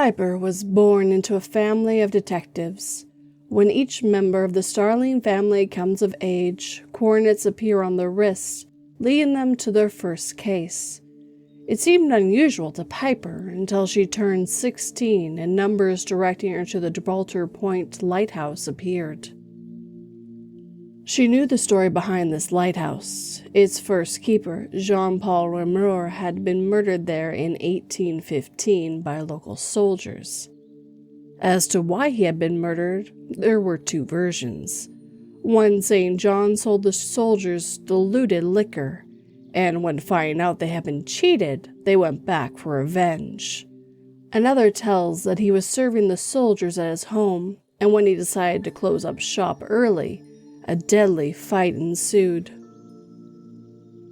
Piper was born into a family of detectives. When each member of the Starling family comes of age, coordinates appear on their wrists, leading them to their first case. It seemed unusual to Piper until she turned 16 and numbers directing her to the Gibraltar Point lighthouse appeared. She knew the story behind this lighthouse. Its first keeper, Jean-Paul Remeur, had been murdered there in 1815 by local soldiers. As to why he had been murdered, there were two versions. One saying John sold the soldiers diluted liquor, and when finding out they had been cheated, they went back for revenge. Another tells that he was serving the soldiers at his home, and when he decided to close up shop early, a deadly fight ensued.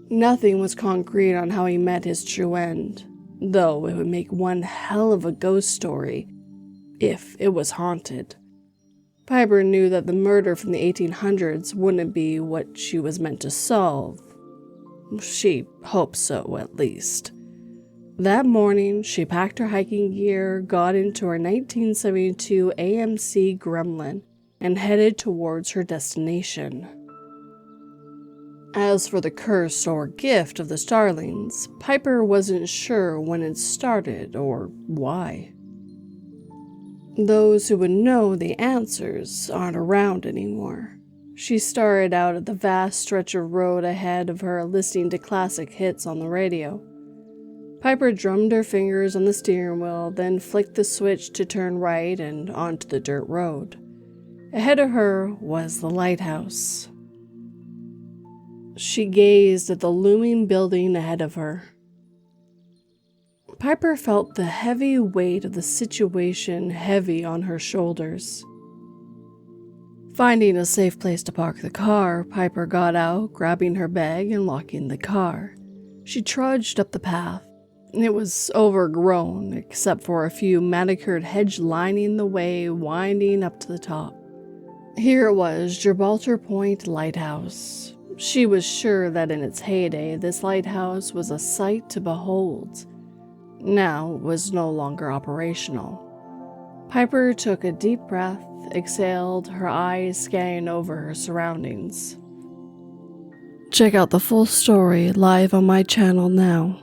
Nothing was concrete on how he met his true end, though it would make one hell of a ghost story if it was haunted. Piper knew that the murder from the 1800s wouldn't be what she was meant to solve. She hoped so, at least. That morning, she packed her hiking gear, got into her 1972 AMC Gremlin, and headed towards her destination. As for the curse or gift of the Starlings, Piper wasn't sure when it started or why. Those who would know the answers aren't around anymore. She started out at the vast stretch of road ahead of her, listening to classic hits on the radio. Piper drummed her fingers on the steering wheel, then flicked the switch to turn right and onto the dirt road. Ahead of her was the lighthouse. She gazed at the looming building ahead of her. Piper felt the heavy weight of the situation heavy on her shoulders. Finding a safe place to park the car, Piper got out, grabbing her bag and locking the car. She trudged up the path. It was overgrown, except for a few manicured hedges lining the way, winding up to the top. Here it was, Gibraltar Point Lighthouse. She was sure that in its heyday, this lighthouse was a sight to behold. Now it was no longer operational. Piper took a deep breath, exhaled, her eyes scanning over her surroundings. Check out the full story live on my channel now.